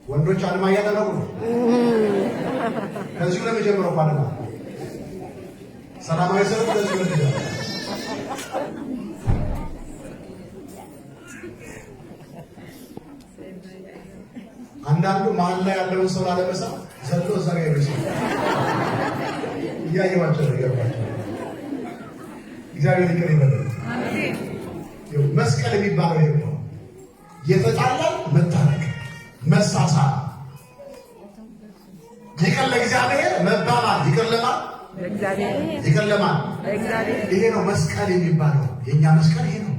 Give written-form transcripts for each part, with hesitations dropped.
ወንዶች አድማ እያደረጉ ነው። ከዚሁ ነው የሚጀምረው ማለት ነው። ሰላማዊ ሰልፍ ከዚሁ ነው የሚጀምረው። አንዳንዱ መሀል ላይ ያለውን ሰው ላለመሳም ዘሎ እዛ ጋር ይመስል እያየኋቸው ነው ይገባቸው። እግዚአብሔር ይቅር ይበለን። መስቀል የሚባለው ይሄ ነው። የተጣላን መታረቅ፣ መሳሳት፣ ይቅር ለእግዚአብሔር መባባል፣ ይቅር ለማን ይቅር ለማን ይሄ ነው መስቀል የሚባለው። የእኛ መስቀል ይሄ ነው።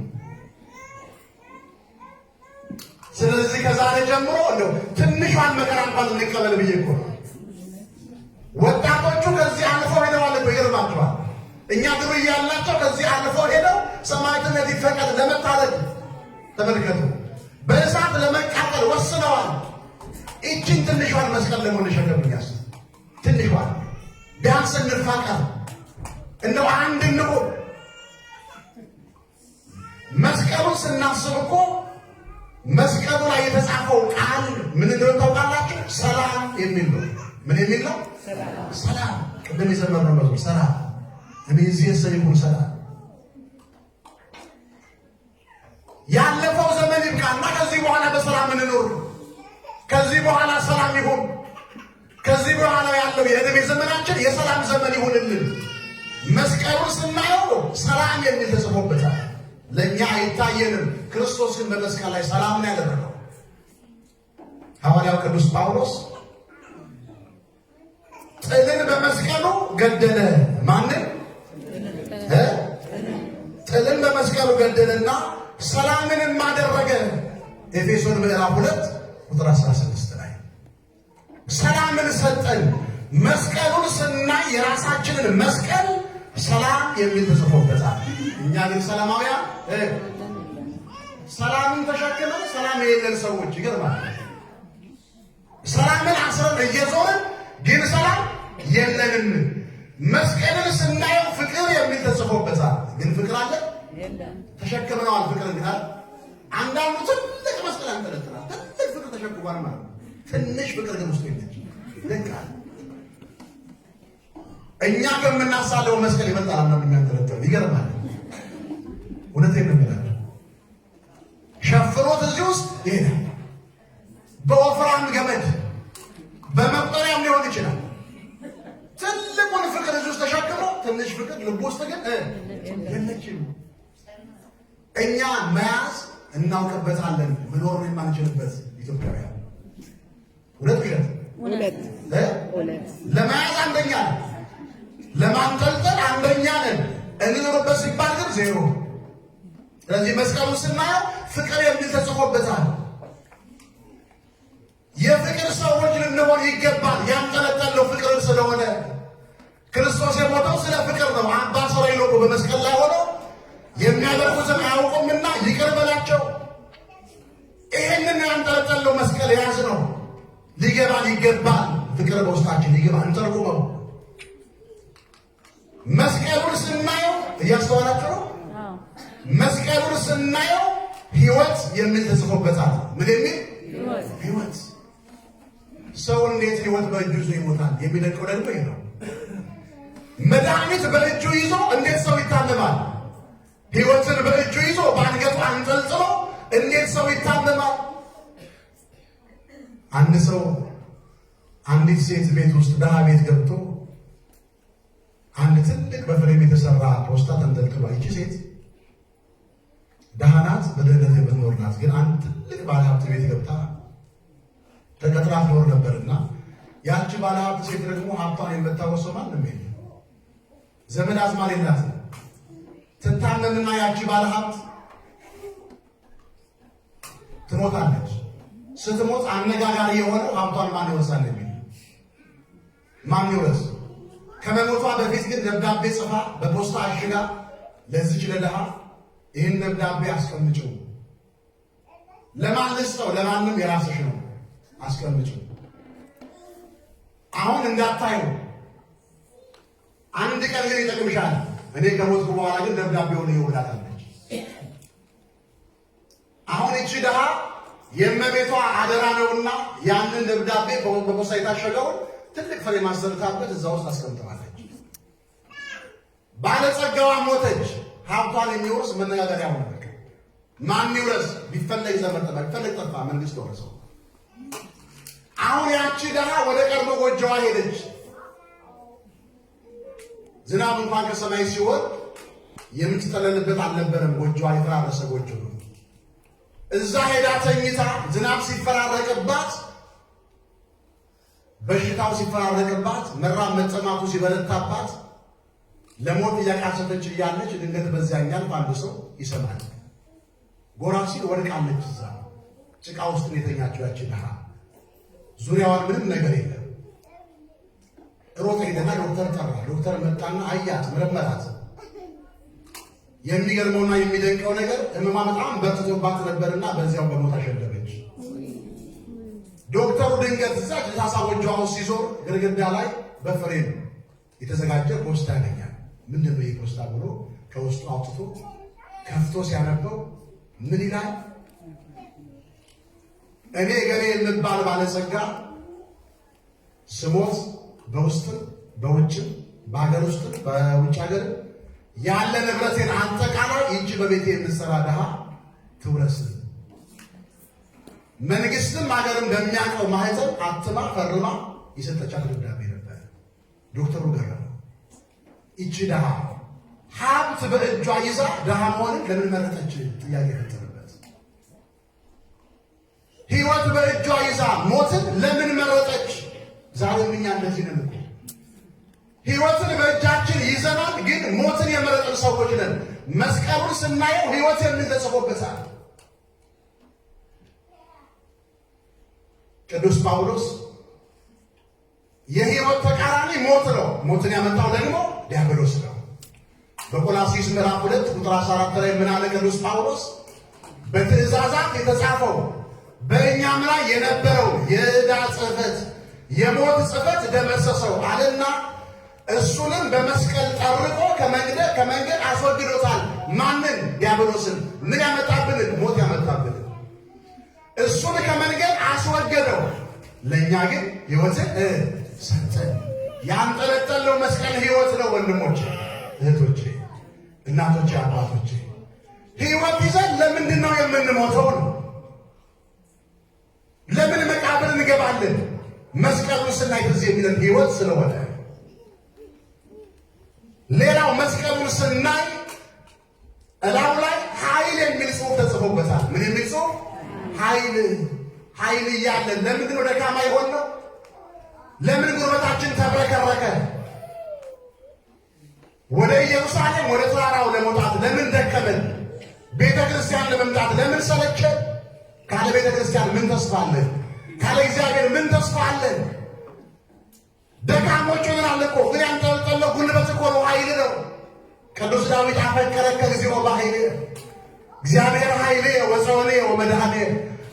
ስለዚህ ከዛሬ ጀምሮ እንደው ትንሿን መከራ እንኳን እንቀበል ብዬ እኮ ነው። ወጣቶቹ ከዚህ አልፈው ሄደዋል እኮ ይገርማቸዋል። እኛ ድሮ እያላቸው ከዚህ አልፈው ሄደው ሰማዕትነት ይፈቀድ ለመታረቅ ተመልከቱ፣ በእሳት ለመቃጠል ወስነዋል። ይህችን ትንሿን መስቀል ደግሞ እንሸከምኛስ ትንሿን ቢያንስ እንፋቀር፣ እንደው አንድ እንቁም። መስቀሉን ስናስብ እኮ መስቀሉ ላይ የተጻፈው ቃል ምን እንደሆነ ታውቃላችሁ? ሰላም የሚል ነው። ምን የሚል ነው? ሰላም። ቅድም የዘመርነው መዝሙር ሰላም እምይእዜሰ ይኩን ሰላም። ያለፈው ዘመን ይብቃና ከዚህ በኋላ በሰላም እንኖር። ከዚህ በኋላ ሰላም ይሁን። ከዚህ በኋላ ያለው የዕድሜ ዘመናችን የሰላም ዘመን ይሁንልን። መስቀሉን ስናየው ሰላም የሚል ተጽፎበታል። ለእኛ አይታየንም። ክርስቶስ ግን በመስቀል ላይ ሰላምን ያደረገው ሐዋርያው ቅዱስ ጳውሎስ ጥልን በመስቀሉ ገደለ። ማንን? ጥልን በመስቀሉ ገደለና ሰላምንም አደረገ። ኤፌሶን ምዕራፍ 2 ቁጥር 16 ላይ ሰላምን ሰጠን። መስቀሉን ስናይ የራሳችንን መስቀል ሰላም የሚል ተጽፎበታል። እኛ ግን ሰላማውያን ሰላምን ተሸክመን ሰላም የሌለን ሰዎች ይገርማል። ሰላምን አስረን እየዞርን ግን ሰላም የለንም። መስቀልን ስናየው ፍቅር የሚል ተጽፎበታል። ግን ፍቅር አለ? ተሸክመነዋል። ፍቅር ግን አለ? አንዳንዱ ትልቅ መስቀል አንጠለጥላል። ትልቅ ፍቅር ተሸክሟል ማለት ነው። ትንሽ ፍቅር ግን ውስጡ የለች። ልክ አለ። እኛ ከምናሳለው መስቀል ይበልጣል። እና የሚያንጠለጥለው ይገርማል። እውነቴን ነው የምላቸው። ሸፍኖት እዚህ ውስጥ ይሄዳል። በወፍራም ገመድ በመቁጠሪያም ሊሆን ይችላል። ትልቁን ፍቅር እዚህ ውስጥ ተሸክሞ ትንሽ ፍቅር ልብ ውስጥ ግን የለችም። እኛ መያዝ እናውቅበታለን። መኖር የማንችልበት ኢትዮጵያውያን ሁለት ለመያዝ አንደኛ ነን፣ ለማንጠልጠል አንደኛ ነን። እንኖርበት ሲባል ግን ዜሮ። ስለዚህ መስቀሉ ስናየው ፍቅር የሚል ተጽፎበታል። የፍቅር ሰዎች ልንሆን ይገባል። ያንጠለጠለው ፍቅር ስለሆነ ክርስቶስ የሞተው ስለ ፍቅር ነው። አባ ሰረይሎቁ በመስቀል ላይ ሆነው የሚያደርጉትን አያውቁምና ይቅር በላቸው። ይህንን ያንጠለጠለው መስቀል የያዝ ነው። ሊገባን ይገባል። ፍቅር በውስጣችን ሊገባ እንተርጉመው። መስቀሉን ስናየው እያስተዋላችሁ ነው። መስቀሉን ስናየው ሕይወት የሚል ተጽፎበታል። ምን የሚል ሕይወት? ሰው እንዴት ሕይወት በእጁ ይዞ ይሞታል? የሚደንቀው ደግሞ ይሄ ነው። መድኃኒት በእጁ ይዞ እንዴት ሰው ይታመማል? ሕይወትን በእጁ ይዞ በአንገቱ አንጠልጥሎ እንዴት ሰው ይታመማል? አንድ ሰው አንዲት ሴት ቤት ውስጥ ድሃ ቤት ገብቶ አንድ ትልቅ በፍሬም የተሰራ ፖስታ ተንጠልጥሏል። ይቺ ሴት ድሃ ናት፣ በድህነት የምትኖር ናት። ግን አንድ ትልቅ ባለሀብት ቤት ገብታ ተቀጥራ ትኖር ነበርና ያቺ ባለሀብት ሴት ደግሞ ሀብቷን የምታወሰው ማንም የለም፣ ዘመድ አዝማድ የላትም። ትታመምና ያቺ ባለሀብት ትሞታለች። ስትሞት አነጋጋሪ የሆነው ሀብቷን ማን ይወርሳል የሚል ማን ይወርስ? ከመሞቷ በፊት ግን ደብዳቤ ጽፋ በፖስታ አሽጋ ለዚች ለድሃ ይህን ደብዳቤ አስቀምጪው፣ ለማን ልስጠው? ለማንም የራስሽ ነው፣ አስቀምጪው። አሁን እንዳታዩ፣ አንድ ቀን ግን ይጠቅምሻል። እኔ ከሞትኩ በኋላ ግን ደብዳቤውን ይወዳታለች። አሁን እቺ ድሃ የእመቤቷ አደራ ነውና ያንን ደብዳቤ በፖስታ የታሸገውን ትልቅ ፍሬም አሰርታበት እዛ ውስጥ አስቀምጠዋለች። ባለጸጋዋ ሞተች። ሀብቷን የሚወርስ መነጋገሪያ ሆነ። ማን ይውረስ? ቢፈለግ ዘመድ ጠፋ፣ ቢፈለግ ጠፋ፣ መንግስት ወረሰው። አሁን ያቺ ደሃ ወደ ቀድሞ ጎጆዋ ሄደች። ዝናብ እንኳን ከሰማይ ሲወርድ የምትጠለልበት አልነበረም። ጎጆዋ የፈራረሰ ጎጆ ነው። እዛ ሄዳ ተኝታ ዝናብ ሲፈራረቅባት፣ በሽታው ሲፈራረቅባት፣ መራብ መጠማቱ ሲበረታባት ለሞት እያቃሰተች እያለች ድንገት በዚያኛል አንድ ሰው ይሰማል። ጎራ ሲል ወድቃለች። እዛ ጭቃ ውስጥ የተኛችው ያቺ ደሃ ዙሪያዋን ምንም ነገር የለም። ሮጠ ሄደና ዶክተር ጠራ። ዶክተር መጣና አያት፣ መረመራት። የሚገርመውና የሚደንቀው ነገር ህመማ በጣም በርትቶባት ነበርና በዚያው በሞት አሸለበች። ዶክተሩ ድንገት እዛ ጭሳሳ ጎጆዋ ውስጥ ሲዞር ግድግዳ ላይ በፍሬም የተዘጋጀ ፖስታ ያገኛል። ምንድን ነው ይህ ፖስታ ብሎ ከውስጡ አውጥቶ ከፍቶ ሲያነበው ምን ይላል? እኔ ገሌ የምባል ባለጸጋ ስሞት በውስጥም በውጭም በሀገር ውስጥም በውጭ ሀገር ያለ ንብረቴን አጠቃላይ ይህች በቤቴ የምትሰራ ድሃ ትውረስ። መንግስትም ሀገርም በሚያውቀው ማህተም አትማ ፈርማ የሰጠቻት ደብዳቤ ነበር። ዶክተሩ ገረመው። ይቺ ድሃ ሀብት በእጇ ይዛ ድሃ መሆንን ለምን መረጠች? ጥያቄ ፈጠረበት። ህይወት በእጇ ይዛ ሞትን ለምን መረጠች? ዛሬም እኛ እንደዚህ ነን እኮ። ህይወትን በእጃችን ይዘናል፣ ግን ሞትን የመረጥን ሰዎች ነን። መስቀሉን ስናየው ህይወት የሚል ተጽፎበታል። ቅዱስ ጳውሎስ የህይወት ተቃራኒ ሞት ነው፣ ሞትን ያመጣው ደግሞ ዲያብሎስ ነው። በቆላስይስ ምዕራፍ 2 ቁጥር 14 ላይ ምን አለ ቅዱስ ጳውሎስ? በትእዛዛት የተጻፈው በእኛም ላይ የነበረው የዕዳ ጽሕፈት የሞት ጽሕፈት ደመሰሰው አለና እሱንም በመስቀል ጠርቆ ከመንገድ አስወግዶታል። ማንን? ዲያብሎስን። ምን ያመጣብንን? ሞት ያመጣብንን። እሱን ከመንገድ አስወገደው፣ ለእኛ ግን ሕይወትን ሰጠን። ያንጠለጠለው መስቀል ሕይወት ነው። ወንድሞቼ፣ እህቶቼ፣ እናቶቼ፣ አባቶቼ ሕይወት ይዘን ለምንድን ነው የምንሞተው? ነው ለምን መቃብር እንገባለን? መስቀሉን ስናይ ትዝ የሚለን ሕይወት ስለሆነ። ሌላው መስቀሉን ስናይ እላው ላይ ኃይል የሚል ጽሑፍ ተጽፎበታል። ምን የሚል ጽሑፍ? ኃይል እያለን ለምንድን ነው ደካማ ይሆን ነው? ለምን ጉልበታችን ተብረከረከ? ወደ ኢየሩሳሌም ወደ ተራራው ለመውጣት ለምን ደከመን? ቤተ ክርስቲያን ለመምጣት ለምን ሰለቸን? ካለ ቤተ ክርስቲያን ምን ተስፋ አለን? ካለ እግዚአብሔር ምን ተስፋ አለን? ደካሞች ሆነናል እኮ። ግን ያንጠለጠለው ጉልበት እኮ ነው፣ ኃይል ነው። ቅዱስ ዳዊት አፈቀረከ እግዚኦ በኃይል እግዚአብሔር ኃይሌ ወፀወኔ ወመድኃኔ፣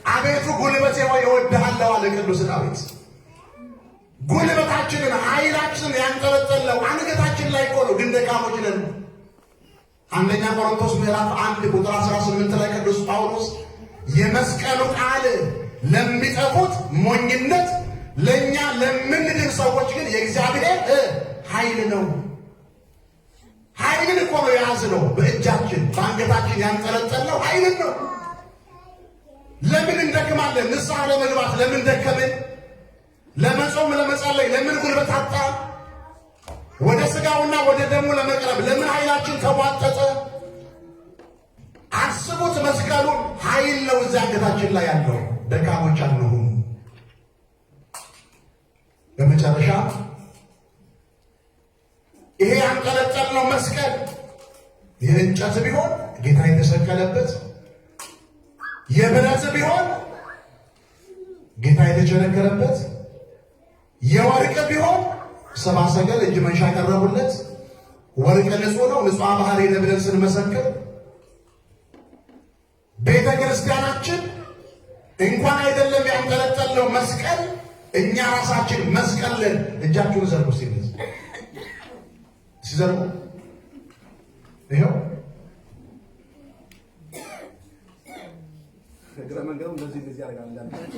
አቤቱ ጉልበቴ ሆይ እወድሃለሁ አለ ቅዱስ ዳዊት። ጉልበታችንን ኃይላችንን ያንጠለጠለው አንገታችን ላይ እኮ ነው፣ ግን ደካሞች ነን። አንደኛ ቆሮንቶስ ምዕራፍ 1 ቁጥር 18 ላይ ቅዱስ ጳውሎስ የመስቀሉ ቃል ለሚጠፉት ሞኝነት፣ ለእኛ ለምንድን ሰዎች ግን የእግዚአብሔር ኃይል ነው። ኃይልን እኮ ነው የያዝነው በእጃችን በአንገታችን ያንጠለጠልነው ኃይልን ነው። ለምን እንደክማለን? ንስሐ ለመግባት ለምን ደከመን? ለመጾም ለመጸለይ ለምን ጉልበት አጣ? ወደ ሥጋውና ወደ ደሙ ለመቅረብ ለምን ኃይላችን ተሟጠጠ? አስቡት፣ መስቀሉን ኃይል ነው እዚያ አንገታችን ላይ ያለው። ደካሞች አንሁን። በመጨረሻ ይሄ ያንጠለጠልነው መስቀል የእንጨት ቢሆን ጌታ የተሰቀለበት፣ የብረት ቢሆን ጌታ የተቸነከረበት፣ የወርቅ ቢሆን ሰብአ ሰገል እጅ መንሻ ቀረቡለት። ወርቅ ንጹሕ ነው፣ ንጹሐ ባህሪ ነው ብለን ስንመሰክር ቤተ ክርስቲያናችን እንኳን አይደለም ያንጠለጠልነው መስቀል፣ እኛ ራሳችን መስቀልን እጃችሁን ዘርጉ ሲል ሲዘርጉ ይኸው እግረ መንገዱ እንደዚህ ያደርጋል እንዳለ